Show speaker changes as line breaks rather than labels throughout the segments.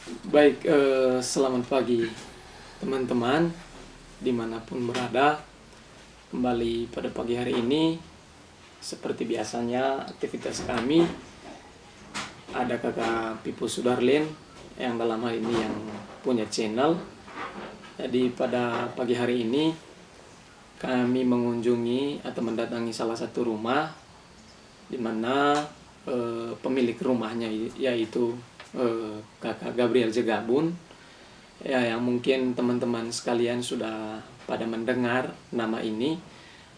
Baik, selamat pagi teman-teman dimanapun berada. Kembali pada pagi hari ini, seperti biasanya aktivitas kami, ada kakak Pipo Sudarlin yang dalam hal ini yang punya channel. Jadi pada pagi hari ini kami mengunjungi atau mendatangi salah satu rumah di mana pemilik rumahnya yaitu kakak Gabriel Jegabun, ya, yang mungkin teman-teman sekalian sudah pada mendengar nama ini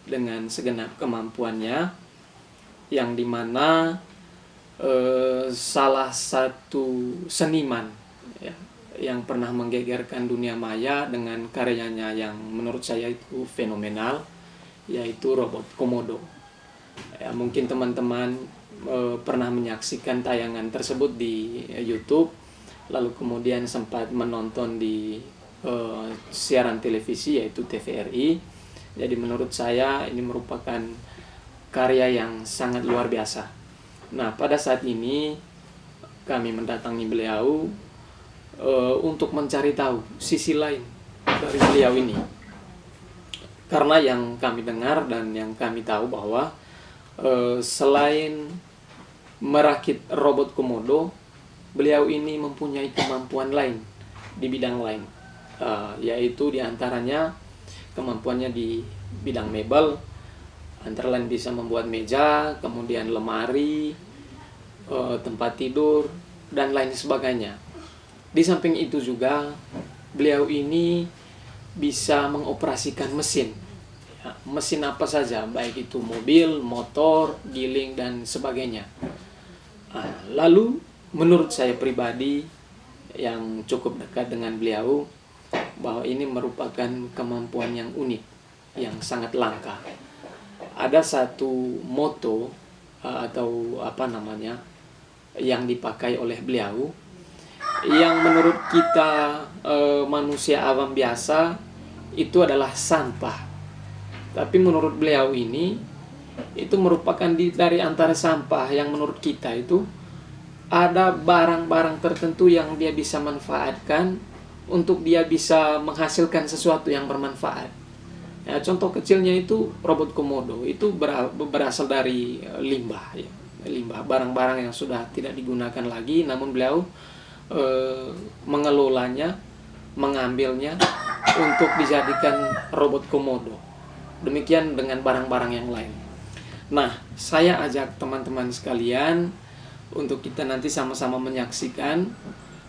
dengan segenap kemampuannya, yang dimana salah satu seniman, ya, yang pernah menggegerkan dunia maya dengan karyanya yang menurut saya itu fenomenal, yaitu robot Komodo. Ya, mungkin teman-teman pernah menyaksikan tayangan tersebut di YouTube, lalu kemudian sempat menonton di siaran televisi yaitu TVRI. Jadi menurut saya ini merupakan karya yang sangat luar biasa. Nah, pada saat ini kami mendatangi beliau untuk mencari tahu sisi lain dari beliau ini. Karena yang kami dengar dan yang kami tahu bahwa selain merakit robot Komodo, beliau ini mempunyai kemampuan lain di bidang lain, yaitu diantaranya kemampuannya di bidang mebel, antara lain bisa membuat meja, kemudian lemari, tempat tidur, dan lain sebagainya. Di samping itu juga beliau ini bisa mengoperasikan mesin, ya, mesin apa saja, baik itu mobil, motor, giling, dan sebagainya. Lalu menurut saya pribadi yang cukup dekat dengan beliau, bahwa ini merupakan kemampuan yang unik, yang sangat langka. Ada satu moto atau apa namanya yang dipakai oleh beliau, yang menurut kita manusia awam biasa itu adalah sampah. Tapi menurut beliau ini itu merupakan dari antara sampah yang menurut kita itu ada barang-barang tertentu yang dia bisa manfaatkan untuk dia bisa menghasilkan sesuatu yang bermanfaat. Ya, contoh kecilnya itu robot Komodo itu berasal dari limbah, ya. Limbah, barang-barang yang sudah tidak digunakan lagi, namun beliau mengelolanya, mengambilnya untuk dijadikan robot Komodo. Demikian dengan barang-barang yang lain. Nah, saya ajak teman-teman sekalian untuk kita nanti sama-sama menyaksikan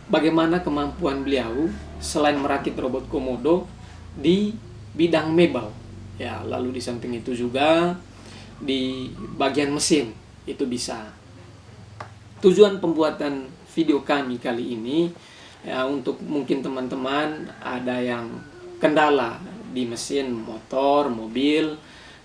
bagaimana kemampuan beliau selain merakit robot Komodo di bidang mebel. Ya, lalu di samping itu juga di bagian mesin itu bisa. Tujuan pembuatan video kami kali ini, ya, untuk mungkin teman-teman ada yang kendala di mesin motor, mobil,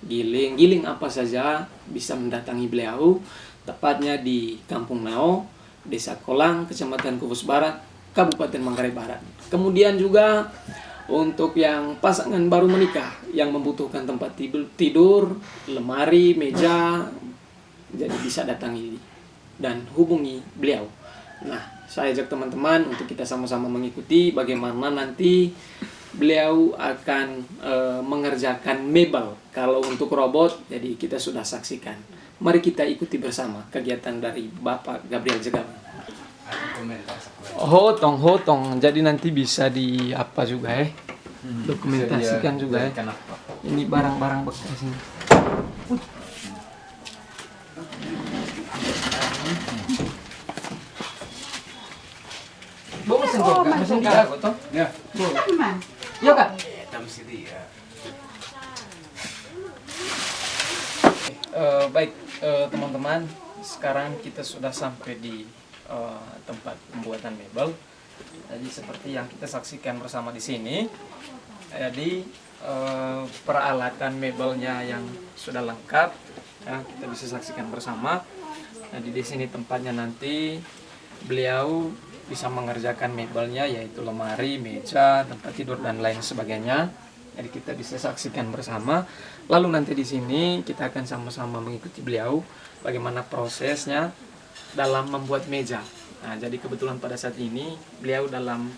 giling apa saja, bisa mendatangi beliau, tepatnya di Kampung Nao, Desa Kolang, Kecamatan Kufus Barat, Kabupaten Manggarai Barat. Kemudian juga untuk yang pasangan baru menikah yang membutuhkan tempat tidur, lemari, meja, jadi bisa datangi dan hubungi beliau. Nah, saya ajak teman-teman untuk kita sama-sama mengikuti bagaimana nanti beliau akan mengerjakan mebel. Kalau untuk robot, jadi kita sudah saksikan. Mari kita ikuti bersama kegiatan dari Bapak Gabriel Jegabun. Hotong. Jadi nanti bisa di apa juga dokumentasikan juga ya. Ini barang-barang bekas ini. Mesin kak, toh? Ya. Iya kak. Baik teman-teman, sekarang kita sudah sampai di tempat pembuatan mebel. Jadi seperti yang kita saksikan bersama di sini, jadi peralatan mebelnya yang sudah lengkap, ya, kita bisa saksikan bersama. Jadi di sini tempatnya nanti beliau bisa mengerjakan mebelnya, yaitu lemari, meja, tempat tidur, dan lain sebagainya. Jadi kita bisa saksikan bersama. Lalu nanti di sini kita akan sama-sama mengikuti beliau bagaimana prosesnya dalam membuat meja. Nah, jadi kebetulan pada saat ini beliau dalam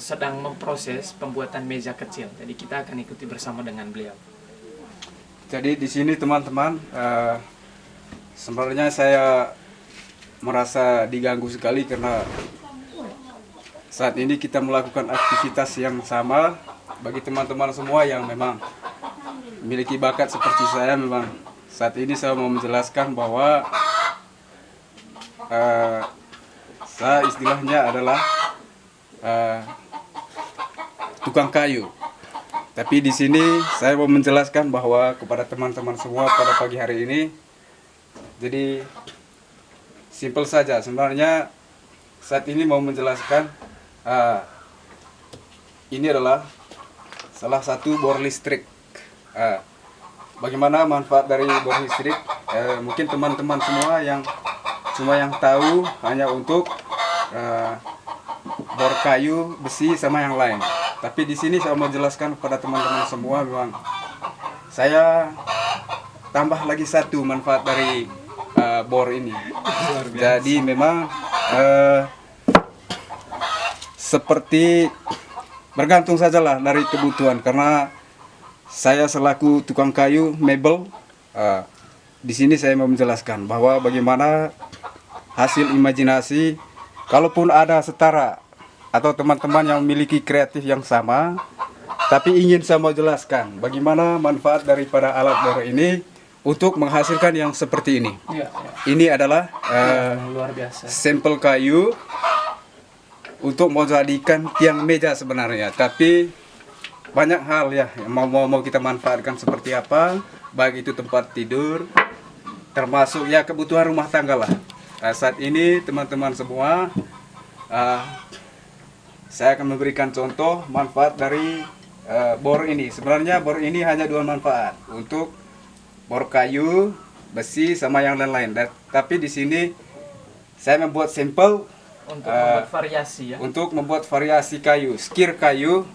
sedang memproses pembuatan meja kecil. Jadi kita akan ikuti bersama dengan beliau.
Jadi di sini teman-teman, sebenarnya saya merasa diganggu sekali karena saat ini kita melakukan aktivitas yang sama. Bagi teman-teman semua yang memang memiliki bakat seperti saya, memang saat ini saya mau menjelaskan bahwa saya istilahnya adalah tukang kayu. Tapi di sini saya mau menjelaskan bahwa kepada teman-teman semua pada pagi hari ini, jadi simpel saja. Sebenarnya saat ini mau menjelaskan ini adalah salah satu bor listrik. Bagaimana manfaat dari bor listrik? Mungkin teman-teman semua yang tahu hanya untuk bor kayu, besi, sama yang lain. Tapi di sini saya mau jelaskan kepada teman-teman semua, memang saya tambah lagi satu manfaat dari bor ini. Jadi memang seperti bergantung sajalah dari kebutuhan, karena saya selaku tukang kayu mebel, di sini saya mau menjelaskan bahwa bagaimana hasil imajinasi, kalaupun ada setara atau teman-teman yang memiliki kreatif yang sama, tapi ingin saya mau jelaskan bagaimana manfaat daripada alat bor ini untuk menghasilkan yang seperti ini. Ini adalah
Luar biasa.
sampel kayu untuk mau jadikan tiang meja sebenarnya, tapi banyak hal ya yang mau kita manfaatkan seperti apa, baik itu tempat tidur, termasuk ya kebutuhan rumah tangga lah. Saat ini teman-teman semua, saya akan memberikan contoh manfaat dari bor ini. Sebenarnya bor ini hanya dua manfaat, untuk bor kayu, besi, sama yang lain-lain. Tapi di sini saya membuat sampel
Untuk membuat variasi ya.
untuk membuat variasi kayu, skir kayu,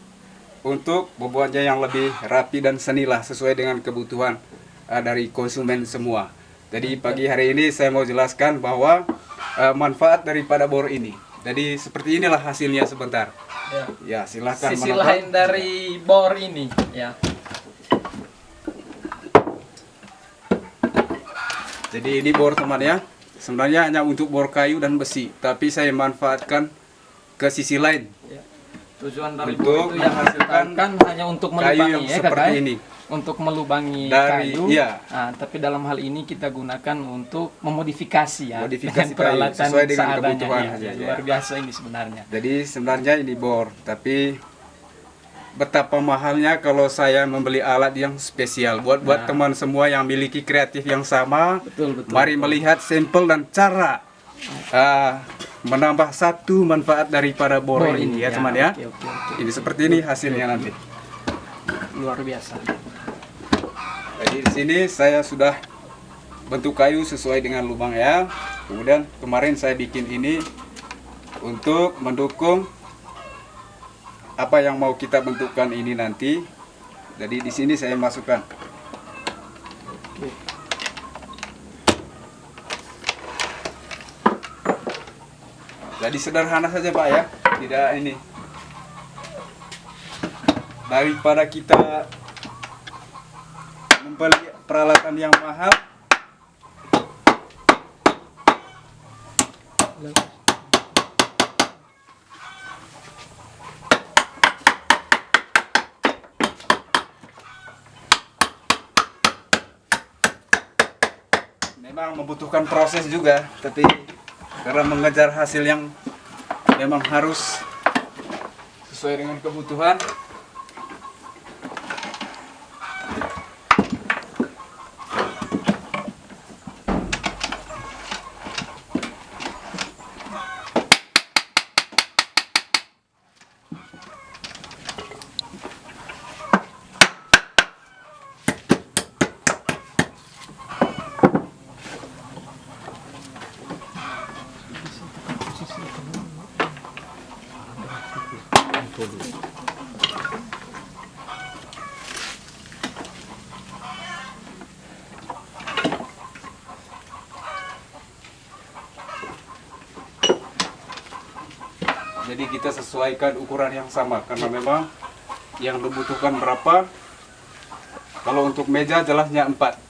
untuk membuatnya yang lebih rapi dan senilah sesuai dengan kebutuhan dari konsumen semua. Jadi pagi hari ini saya mau jelaskan bahwa manfaat daripada bor ini. Jadi seperti inilah hasilnya sebentar. Ya, silahkan.
Sisi lain dari bor ini ya.
Jadi ini bor teman ya. Sebenarnya hanya untuk bor kayu dan besi, tapi saya manfaatkan ke sisi lain.
Ya. Tujuan dari
Untuk
bor itu yang
menghasilkan
kan hanya untuk
kayu
melubangi
yang
ya,
seperti
Kakak,
ini.
untuk melubangi
Dari-
kayu.
iya.
Nah, tapi dalam hal ini kita gunakan untuk memodifikasi ya,
Modifikasi
dengan peralatan
kayu sesuai dengan
seadanya,
kebutuhan
ya.
aja, ya.
Luar biasa ini sebenarnya.
Jadi sebenarnya ini bor, tapi betapa mahalnya kalau saya membeli alat yang spesial buat teman semua yang memiliki kreatif yang sama.
Betul.
Mari melihat sampel dan cara menambah satu manfaat daripada bor ini ya teman ya.
Oke.
Ini seperti ini hasilnya nanti.
Luar biasa.
Jadi di sini saya sudah bentuk kayu sesuai dengan lubang ya. Kemudian kemarin saya bikin ini untuk mendukung apa yang mau kita bentukkan ini nanti. Jadi di sini saya masukkan.
Oke.
Jadi sederhana saja Pak ya. Tidak ini. Daripada kita membeli peralatan yang mahal, memang membutuhkan proses juga, tapi karena mengejar hasil yang memang harus sesuai dengan kebutuhan. Jadi kita sesuaikan ukuran yang sama karena memang yang dibutuhkan berapa. Kalau untuk meja jelasnya 4.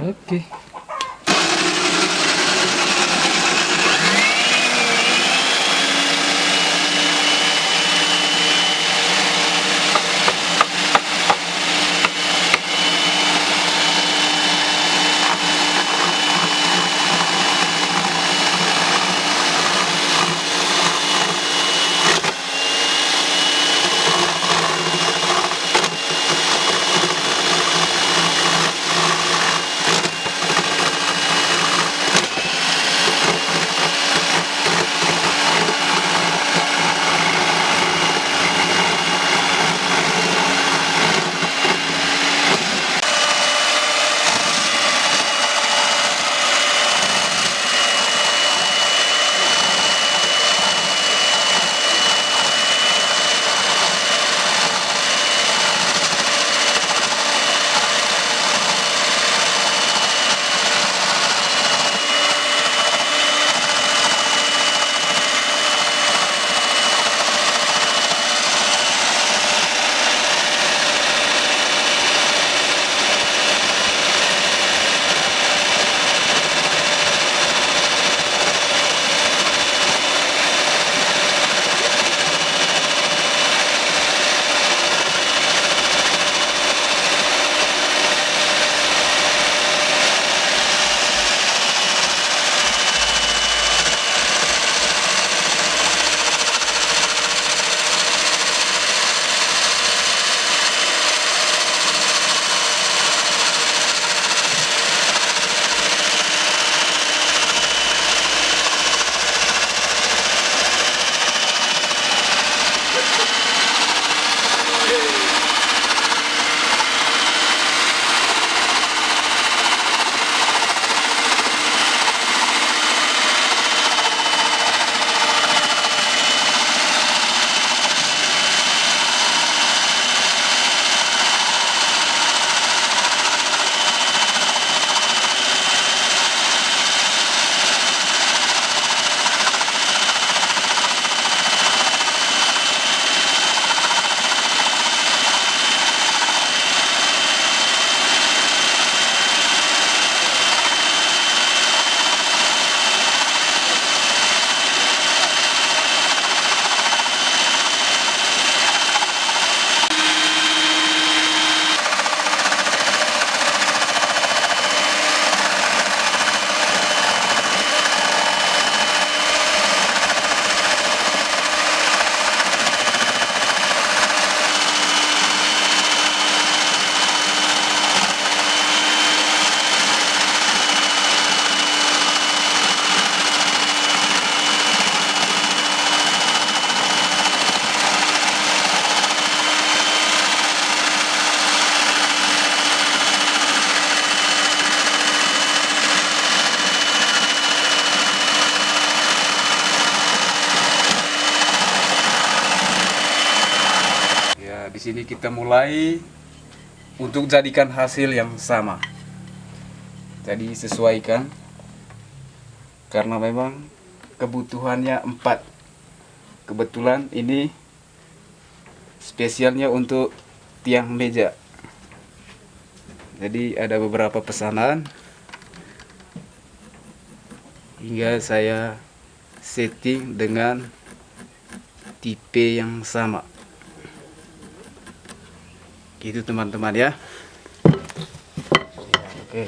Oke.
Di sini kita mulai untuk jadikan hasil yang sama. Jadi sesuaikan karena memang kebutuhannya 4. Kebetulan ini spesialnya untuk tiang meja. Jadi ada beberapa pesanan hingga saya setting dengan tipe yang sama. Gitu teman-teman ya. Oke.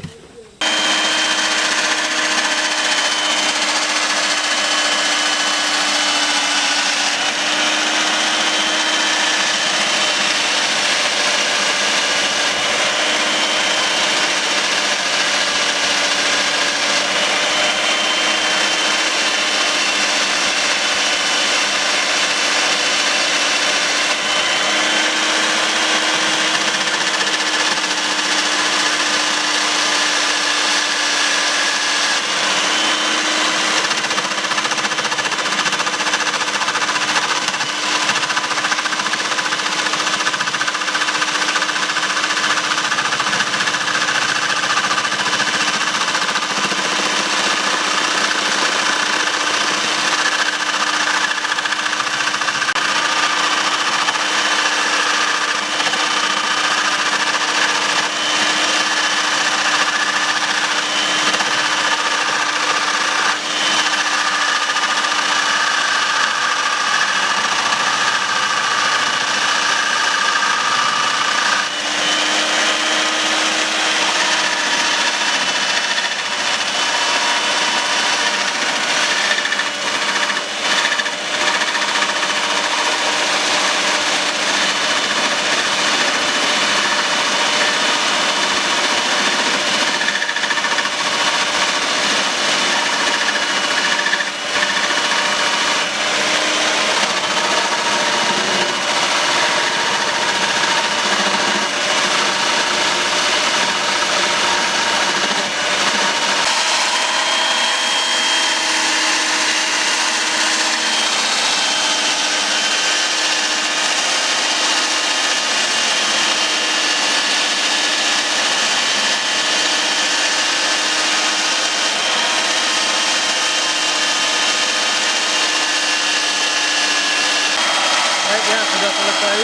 Baik ya, sudah selesai.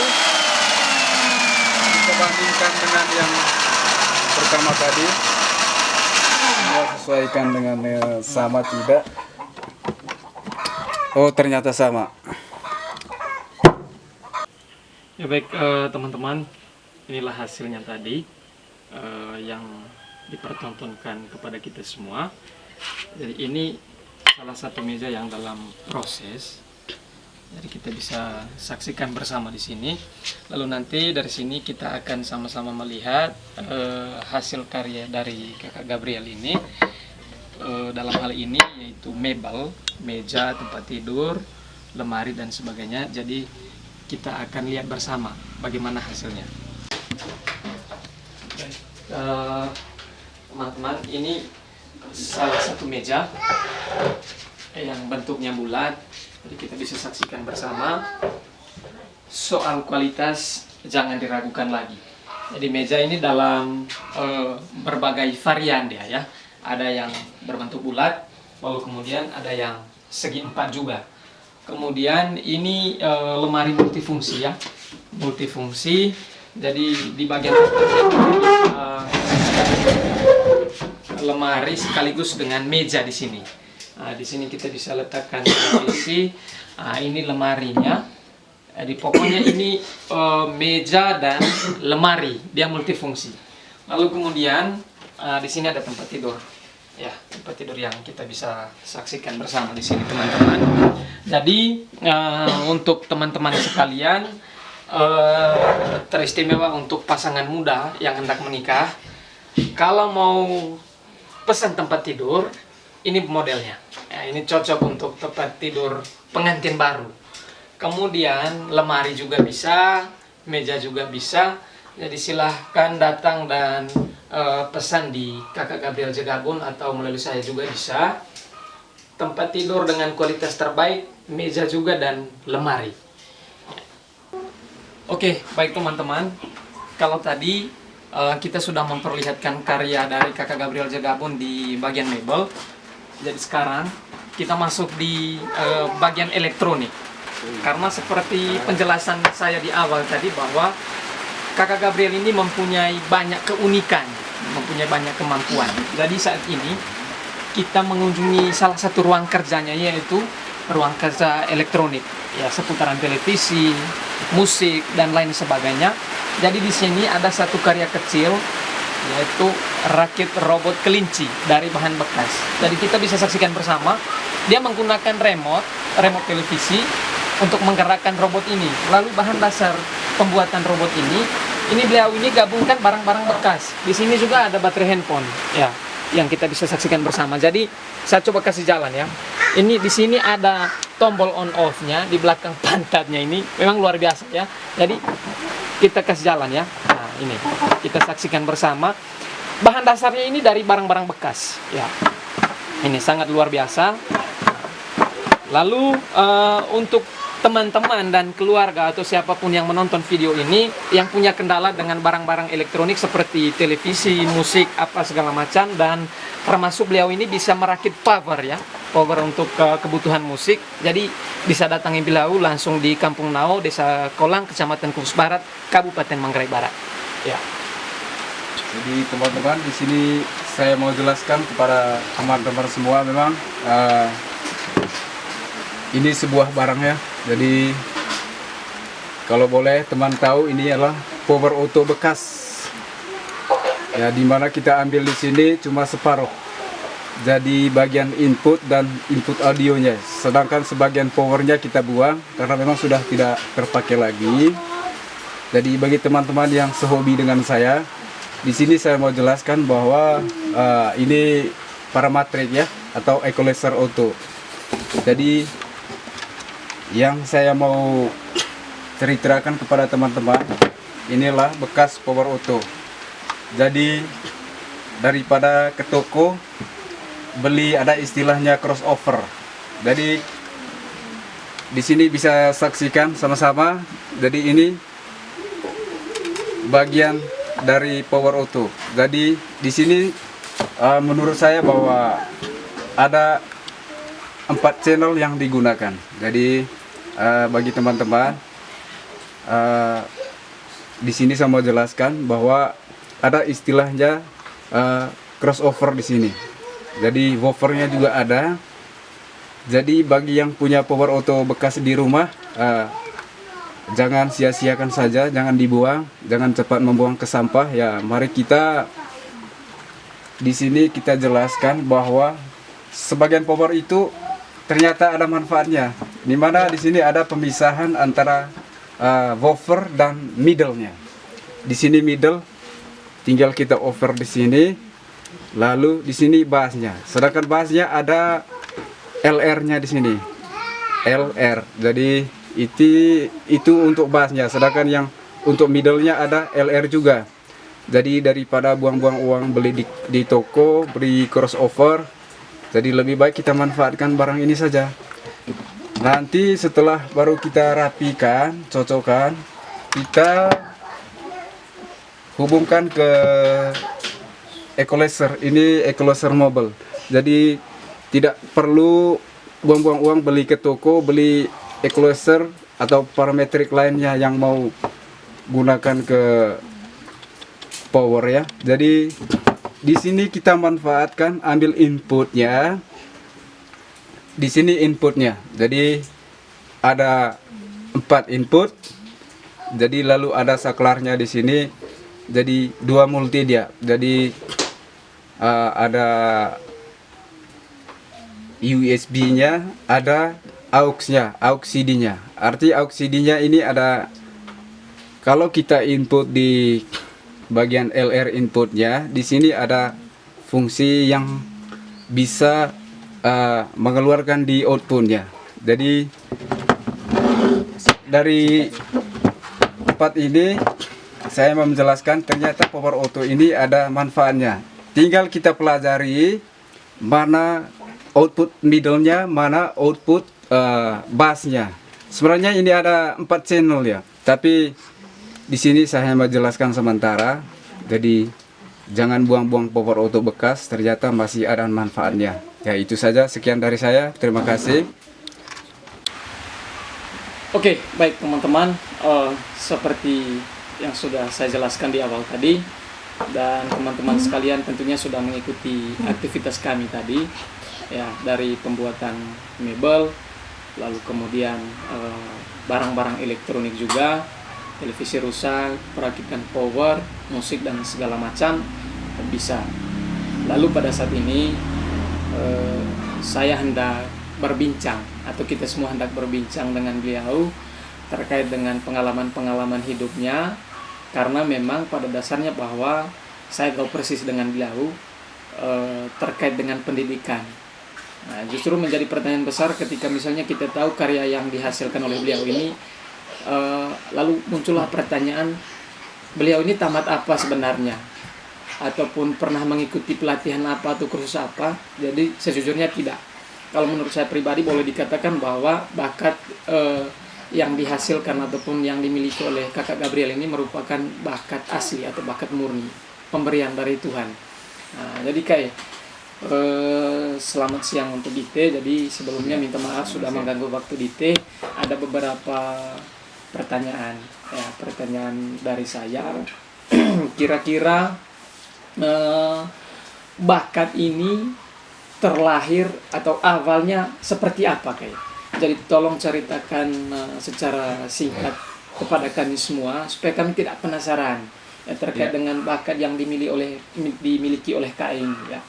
Kita bandingkan dengan yang pertama tadi. Kita sesuaikan dengan sama tidak. Oh, ternyata sama.
Ya baik teman-teman, inilah hasilnya tadi yang dipertontonkan kepada kita semua. Jadi ini salah satu meja yang dalam proses. Jadi kita bisa saksikan bersama di sini. Lalu nanti dari sini kita akan sama-sama melihat hasil karya dari Kakak Gabriel ini. Dalam hal ini yaitu mebel, meja, tempat tidur, lemari dan sebagainya. Jadi kita akan lihat bersama bagaimana hasilnya. Teman-teman, ini salah satu meja yang bentuknya bulat. Jadi kita bisa saksikan bersama. Soal kualitas jangan diragukan lagi. Jadi meja ini dalam berbagai varian dia ya. Ada yang berbentuk bulat, lalu kemudian ada yang segi empat juga. Kemudian ini lemari multifungsi ya, multifungsi. Jadi di bagian atasnya bisa lemari sekaligus dengan meja di sini. Nah, di sini kita bisa letakkan televisi. Nah, ini lemarinya. Jadi pokoknya ini meja dan lemari, dia multifungsi. Lalu kemudian di sini ada tempat tidur. Ya, tempat tidur yang kita bisa saksikan bersama di sini teman-teman. Jadi untuk teman-teman sekalian, teristimewa untuk pasangan muda yang hendak menikah, kalau mau pesan tempat tidur, ini modelnya. Ya, ini cocok untuk tempat tidur pengantin baru. Kemudian lemari juga bisa, meja juga bisa. Jadi silahkan datang dan pesan di Kakak Gabriel Jegabun atau melalui saya juga bisa. Tempat tidur dengan kualitas terbaik, meja juga dan lemari. Oke, baik teman-teman. Kalau tadi kita sudah memperlihatkan karya dari Kakak Gabriel Jegabun di bagian mebel. Jadi sekarang kita masuk di bagian elektronik. Karena seperti penjelasan saya di awal tadi bahwa Kakak Gabriel ini mempunyai banyak keunikan, mempunyai banyak kemampuan. Jadi saat ini kita mengunjungi salah satu ruang kerjanya, yaitu ruang kerja elektronik. Ya, seputaran televisi, musik, dan lain sebagainya. Jadi di sini ada satu karya kecil, yaitu rakit robot kelinci dari bahan bekas. Jadi kita bisa saksikan bersama, dia menggunakan remote televisi untuk menggerakkan robot ini. Lalu bahan dasar pembuatan robot ini beliau ini gabungkan barang-barang bekas. Di sini juga ada baterai handphone, ya, yang kita bisa saksikan bersama. Jadi saya coba kasih jalan ya. Ini di sini ada tombol on off-nya di belakang pantatnya ini, memang luar biasa ya. Jadi kita kasih jalan ya. Nah, ini kita saksikan bersama. Bahan dasarnya ini dari barang-barang bekas, ya. Ini sangat luar biasa. Lalu untuk teman-teman dan keluarga atau siapapun yang menonton video ini yang punya kendala dengan barang-barang elektronik seperti televisi, musik, apa segala macam, dan termasuk beliau ini bisa merakit power ya, power untuk kebutuhan musik. Jadi bisa datangi beliau langsung di Kampung Nao, Desa Kolang, Kecamatan Kudus Barat, Kabupaten Manggarai Barat. Ya.
Jadi teman-teman, di sini saya mau jelaskan kepada teman-teman semua, memang ini sebuah barang ya. Jadi kalau boleh teman tahu, ini adalah power auto bekas. Ya, dimana kita ambil di sini cuma separuh. Jadi bagian input dan input audionya, sedangkan sebagian powernya kita buang karena memang sudah tidak terpakai lagi. Jadi bagi teman-teman yang sehobi dengan saya, di sini saya mau jelaskan bahwa ini parametrik ya, atau equalizer auto. Jadi yang saya mau ceritakan kepada teman-teman, inilah bekas power auto. Jadi daripada ke toko beli, ada istilahnya crossover. Jadi di sini bisa saksikan sama-sama. Jadi ini bagian dari power auto. Jadi di sini menurut saya bahwa ada 4 channel yang digunakan. Jadi bagi teman-teman, di sini saya mau jelaskan bahwa ada istilahnya crossover di sini. Jadi woofernya juga ada. Jadi bagi yang punya power auto bekas di rumah, jangan sia-siakan saja, jangan dibuang, jangan cepat membuang ke sampah. Ya, mari kita di sini kita jelaskan bahwa sebagian power itu ternyata ada manfaatnya. Di mana di sini ada pemisahan antara woofer dan middle-nya. Di sini middle, tinggal kita over di sini. Lalu di sini bassnya. Sedangkan bassnya ada LR-nya di sini. LR. Jadi itu untuk bassnya. Sedangkan yang untuk middle-nya ada LR juga. Jadi daripada buang-buang uang beli di toko, beli crossover, jadi lebih baik kita manfaatkan barang ini saja. Nanti setelah baru kita rapikan, cocokkan, kita hubungkan ke equalizer. Ini equalizer mobile. Jadi tidak perlu buang-buang uang beli ke toko, beli equalizer atau parametrik lainnya yang mau gunakan ke power ya. Jadi di sini kita manfaatkan, ambil inputnya. Di sini inputnya. Jadi ada 4 input. Jadi lalu ada saklarnya di sini. Jadi 2 multimedia. Jadi ada USB-nya, ada AUX-nya, AUX CD-nya. Arti AUX CD-nya ini ada, kalau kita input di bagian LR inputnya, di sini ada fungsi yang bisa mengeluarkan di outputnya. Jadi dari 4 ini saya mau menjelaskan, ternyata power auto ini ada manfaatnya. Tinggal kita pelajari mana output middle-nya, mana output bass-nya. Sebenarnya ini ada 4 channel ya, tapi di sini saya mau jelaskan sementara. Jadi jangan buang-buang power auto bekas, ternyata masih ada manfaatnya. Ya, itu saja, sekian dari saya. Terima kasih.
Oke, baik teman-teman, seperti yang sudah saya jelaskan di awal tadi, dan teman-teman sekalian tentunya sudah mengikuti aktivitas kami tadi, ya, dari pembuatan mebel, lalu kemudian barang-barang elektronik juga, televisi rusak, perakitan power, musik dan segala macam bisa. Lalu pada saat ini saya hendak berbincang, atau kita semua hendak berbincang dengan beliau terkait dengan pengalaman-pengalaman hidupnya, karena memang pada dasarnya bahwa saya tahu persis dengan beliau terkait dengan pendidikan. Nah, justru menjadi pertanyaan besar ketika misalnya kita tahu karya yang dihasilkan oleh beliau ini, lalu muncullah pertanyaan, beliau ini tamat apa sebenarnya, ataupun pernah mengikuti pelatihan apa atau kursus apa. Jadi sejujurnya tidak. Kalau menurut saya pribadi boleh dikatakan bahwa bakat yang dihasilkan ataupun yang dimiliki oleh kakak Gabriel ini merupakan bakat asli atau bakat murni, pemberian dari Tuhan. Nah, jadi kayak selamat siang untuk Dite. Jadi sebelumnya minta maaf sudah mengganggu waktu Dite. Ada beberapa pertanyaan, ya, pertanyaan dari saya. Kira-kira bakat ini terlahir atau awalnya seperti apa kayak? Jadi tolong ceritakan secara singkat kepada kami semua supaya kami tidak penasaran ya, terkait dengan bakat yang dimiliki oleh KAI ini ya.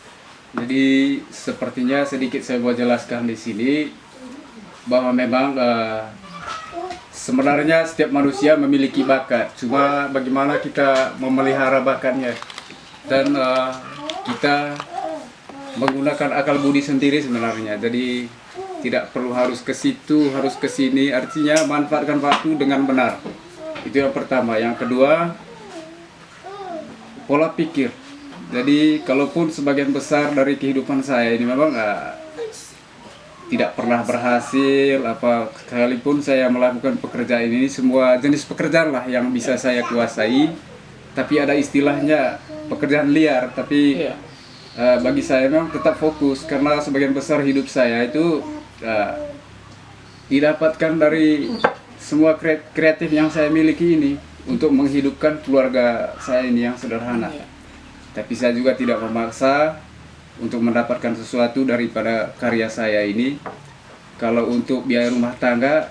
Jadi sepertinya sedikit saya mau jelaskan di sini bahwa memang sebenarnya setiap manusia memiliki bakat, cuma bagaimana kita memelihara bakatnya dan kita menggunakan akal budi sendiri sebenarnya. Jadi tidak perlu harus ke situ, harus ke sini. Artinya manfaatkan waktu dengan benar. Itu yang pertama. Yang kedua, pola pikir. Jadi kalaupun sebagian besar dari kehidupan saya ini memang tidak pernah berhasil, apa sekalipun saya melakukan pekerjaan ini, semua jenis pekerjaan lah yang bisa saya kuasai, tapi ada istilahnya pekerjaan liar, tapi bagi saya memang tetap fokus karena sebagian besar hidup saya itu didapatkan dari semua kreatif yang saya miliki ini untuk menghidupkan keluarga saya ini yang sederhana. Tapi saya juga tidak memaksa untuk mendapatkan sesuatu daripada karya saya ini. Kalau untuk biaya rumah tangga,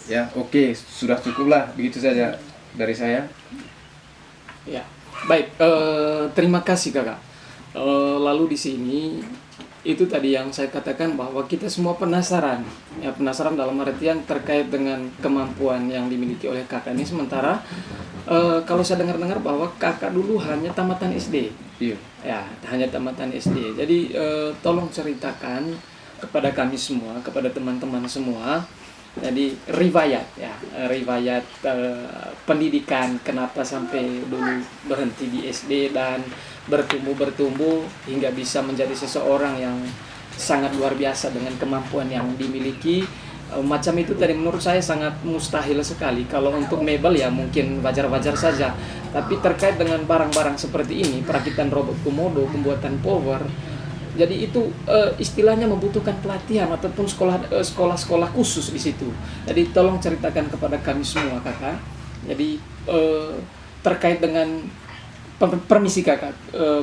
ya oke, sudah cukuplah, begitu saja dari saya.
Ya, baik. Terima kasih kakak. Lalu di sini itu tadi yang saya katakan bahwa kita semua penasaran, ya penasaran dalam artian terkait dengan kemampuan yang dimiliki oleh kakak ini. Sementara kalau saya dengar-dengar bahwa kakak dulu hanya tamatan SD, ya hanya tamatan SD. Jadi tolong ceritakan kepada kami semua, kepada teman-teman semua. Jadi riwayat ya, riwayat pendidikan, kenapa sampai dulu berhenti di SD dan bertumbuh hingga bisa menjadi seseorang yang sangat luar biasa dengan kemampuan yang dimiliki. Macam itu tadi menurut saya sangat mustahil sekali. Kalau untuk mebel ya mungkin wajar-wajar saja, tapi terkait dengan barang-barang seperti ini, perakitan robot komodo, pembuatan power, jadi itu istilahnya membutuhkan pelatihan ataupun sekolah-sekolah khusus di situ. Jadi tolong ceritakan kepada kami semua kakak. Jadi terkait dengan permisi kakak,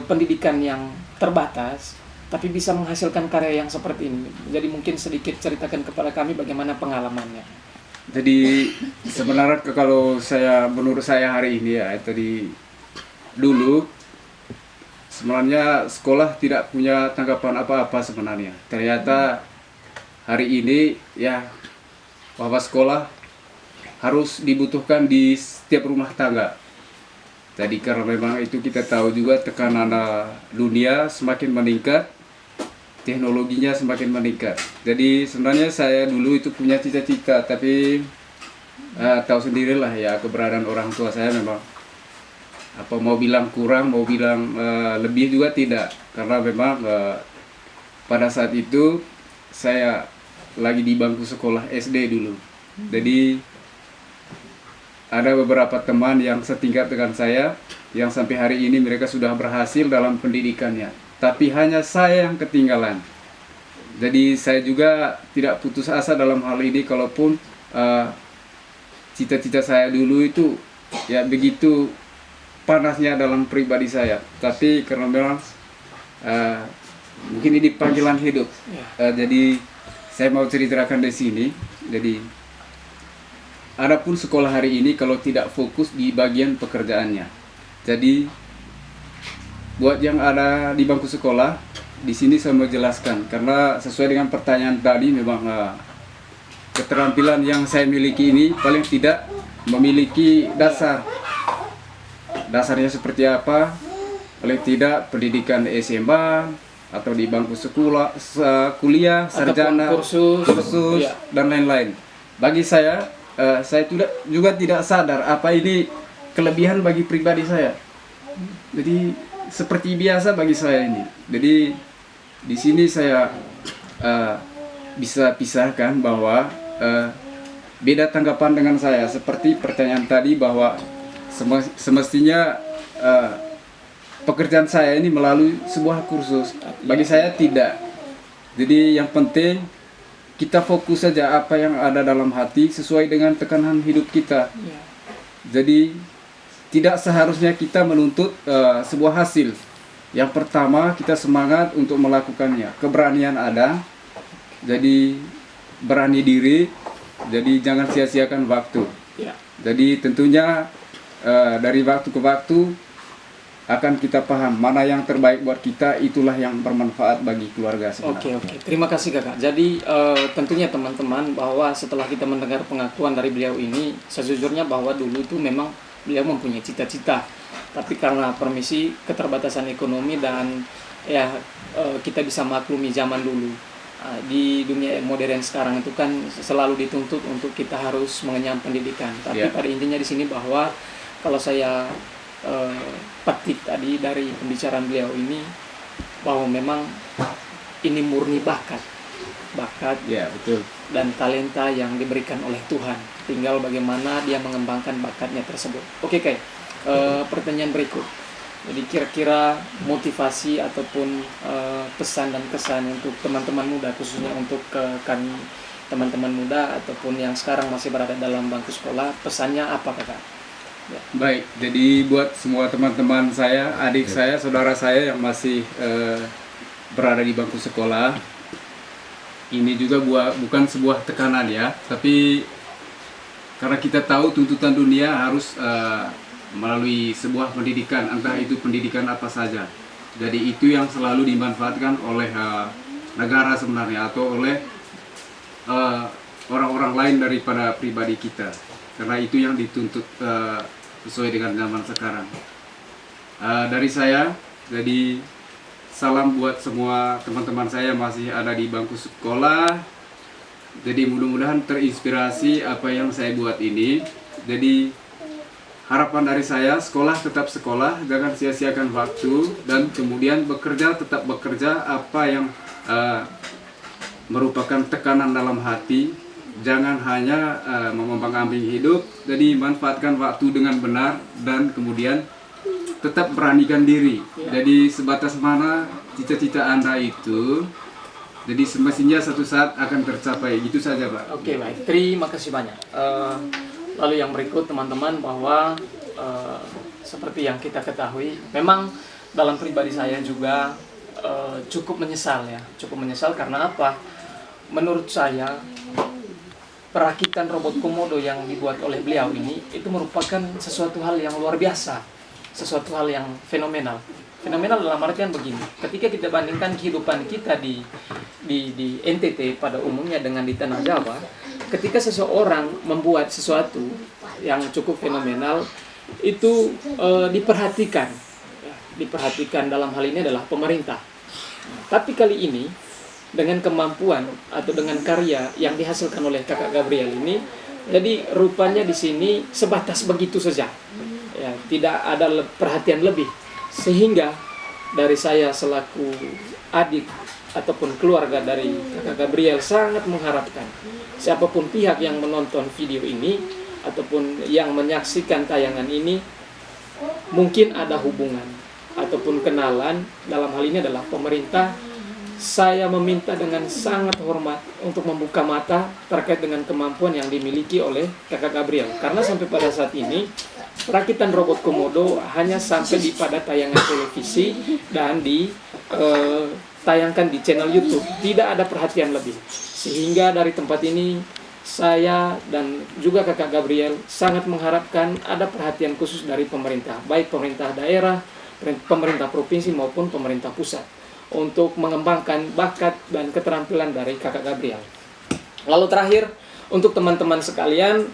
pendidikan yang terbatas tapi bisa menghasilkan karya yang seperti ini. Jadi mungkin sedikit ceritakan kepada kami bagaimana pengalamannya.
Jadi sebenarnya kalau menurut saya hari ini ya, tadi dulu sebenarnya sekolah tidak punya tanggapan apa-apa sebenarnya. Ternyata hari ini ya bahwa sekolah harus dibutuhkan di setiap rumah tangga. Jadi karena memang itu kita tahu juga tekanan dunia semakin meningkat, teknologinya semakin meningkat. Jadi sebenarnya saya dulu itu punya cita-cita, tapi tahu sendirilah ya keberadaan orang tua saya memang apa mau bilang kurang, mau bilang lebih juga tidak. Karena memang pada saat itu saya lagi di bangku sekolah SD dulu. Jadi ada beberapa teman yang setingkat dengan saya yang sampai hari ini mereka sudah berhasil dalam pendidikannya, tapi hanya saya yang ketinggalan. Jadi saya juga tidak putus asa dalam hal ini, kalaupun cita-cita saya dulu itu ya begitu panasnya dalam pribadi saya, tapi karena memang mungkin ini panggilan hidup. Jadi saya mau ceritakan di sini. Jadi adapun sekolah hari ini kalau tidak fokus di bagian pekerjaannya. Jadi buat yang ada di bangku sekolah, di sini saya mau jelaskan karena sesuai dengan pertanyaan tadi, memang keterampilan yang saya miliki ini paling tidak memiliki dasarnya seperti apa, paling tidak pendidikan SMA atau di bangku sekolah, kuliah, sarjana, kursus
ya,
dan lain-lain. Bagi saya juga tidak sadar apa ini kelebihan bagi pribadi saya. Jadi seperti biasa bagi saya ini. Jadi di sini saya bisa pisahkan bahwa beda tanggapan dengan saya. Seperti pertanyaan tadi bahwa semestinya pekerjaan saya ini melalui sebuah kursus. Bagi saya tidak. Jadi yang penting kita fokus saja apa yang ada dalam hati sesuai dengan tekanan hidup kita. Jadi tidak seharusnya kita menuntut sebuah hasil. Yang pertama kita semangat untuk melakukannya. Keberanian ada. Jadi berani diri. Jadi jangan sia-siakan waktu. Jadi tentunya dari waktu ke waktu akan kita paham mana yang terbaik buat kita, itulah yang bermanfaat bagi keluarga sebenarnya.
Oke. Terima kasih Kakak. Jadi tentunya teman-teman bahwa setelah kita mendengar pengakuan dari beliau ini, sejujurnya bahwa dulu itu memang beliau mempunyai cita-cita, tapi karena permisi keterbatasan ekonomi dan ya kita bisa maklumi zaman dulu. Di dunia modern sekarang itu kan selalu dituntut untuk kita harus mengenyam pendidikan. Tapi pada intinya di sini bahwa kalau saya petik tadi dari pembicaraan beliau ini, bahwa memang ini murni bakat
Ya, betul.
dan talenta yang diberikan oleh Tuhan. Tinggal bagaimana dia mengembangkan bakatnya tersebut. Oke, pertanyaan berikut. Jadi kira-kira motivasi ataupun pesan dan kesan untuk teman-teman muda, khususnya untuk kami teman-teman muda ataupun yang sekarang masih berada dalam bangku sekolah, pesannya apa Kakak?
Ya. Baik, jadi buat semua teman-teman saya, adik saya, saudara saya yang masih berada di bangku sekolah, ini juga bukan sebuah tekanan ya, tapi karena kita tahu tuntutan dunia harus melalui sebuah pendidikan, entah itu pendidikan apa saja. Jadi itu yang selalu dimanfaatkan oleh negara sebenarnya, atau oleh orang-orang lain daripada pribadi kita, karena itu yang dituntut sesuai dengan zaman sekarang. Dari saya, jadi salam buat semua teman-teman saya masih ada di bangku sekolah. Jadi mudah-mudahan terinspirasi apa yang saya buat ini. Jadi harapan dari saya, sekolah tetap sekolah, jangan sia-siakan waktu, dan kemudian tetap bekerja apa yang merupakan tekanan dalam hati. Jangan hanya mengombang-ambing hidup, jadi manfaatkan waktu dengan benar, dan kemudian tetap beranikan diri. Jadi sebatas mana cita-cita Anda itu, jadi semestinya satu saat akan tercapai. Gitu saja Pak.
Oke, baik, terima kasih banyak. Lalu yang berikut teman-teman, bahwa seperti yang kita ketahui, memang dalam pribadi saya juga cukup menyesal karena apa? Menurut saya perakitan robot komodo yang dibuat oleh beliau ini itu merupakan sesuatu hal yang luar biasa, sesuatu hal yang fenomenal dalam artian begini: ketika kita bandingkan kehidupan kita di NTT pada umumnya dengan di tanah Jawa, ketika seseorang membuat sesuatu yang cukup fenomenal itu diperhatikan dalam hal ini adalah pemerintah. Tapi kali ini dengan kemampuan atau dengan karya yang dihasilkan oleh Kakak Gabriel ini, jadi rupanya di sini sebatas begitu saja, ya, tidak ada perhatian lebih, sehingga dari saya selaku adik ataupun keluarga dari Kakak Gabriel sangat mengharapkan siapapun pihak yang menonton video ini ataupun yang menyaksikan tayangan ini, mungkin ada hubungan ataupun kenalan, dalam hal ini adalah pemerintah. Saya meminta dengan sangat hormat untuk membuka mata terkait dengan kemampuan yang dimiliki oleh Kakak Gabriel. Karena sampai pada saat ini perakitan robot komodo hanya sampai pada tayangan televisi dan tayangkan di channel YouTube. Tidak ada perhatian lebih. Sehingga dari tempat ini saya dan juga kakak Gabriel sangat mengharapkan ada perhatian khusus dari pemerintah, baik pemerintah daerah, pemerintah provinsi maupun pemerintah pusat, untuk mengembangkan bakat dan keterampilan dari kakak Gabriel. Lalu terakhir, untuk teman-teman sekalian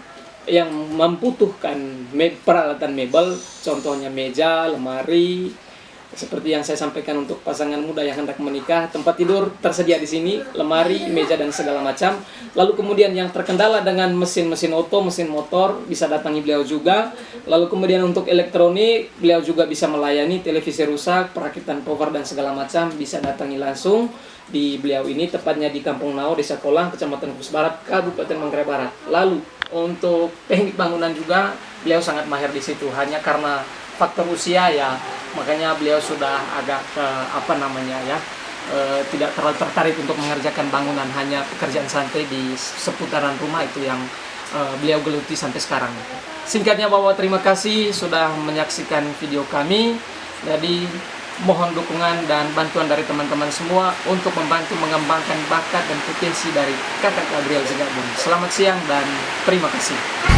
yang membutuhkan peralatan mebel, contohnya meja, lemari, seperti yang saya sampaikan untuk pasangan muda yang hendak menikah, tempat tidur tersedia di sini, lemari, meja, dan segala macam. Lalu kemudian yang terkendala dengan mesin-mesin oto, mesin motor, bisa datangi beliau juga. Lalu kemudian untuk elektronik, beliau juga bisa melayani televisi rusak, perakitan power, dan segala macam, bisa datangi langsung di beliau ini, tepatnya di Kampung Nao, Desa Kolang, Kecamatan Kudus Barat, Kabupaten Manggarai Barat. Lalu untuk teknik bangunan juga beliau sangat mahir di situ, hanya karena faktor usia ya, makanya beliau sudah agak tidak terlalu tertarik untuk mengerjakan bangunan, hanya pekerjaan santai di seputaran rumah itu yang beliau geluti sampai sekarang. Singkatnya bahwa terima kasih sudah menyaksikan video kami. Jadi mohon dukungan dan bantuan dari teman-teman semua untuk membantu mengembangkan bakat dan potensi dari kakak Gabriel Zegabun. Selamat siang dan terima kasih.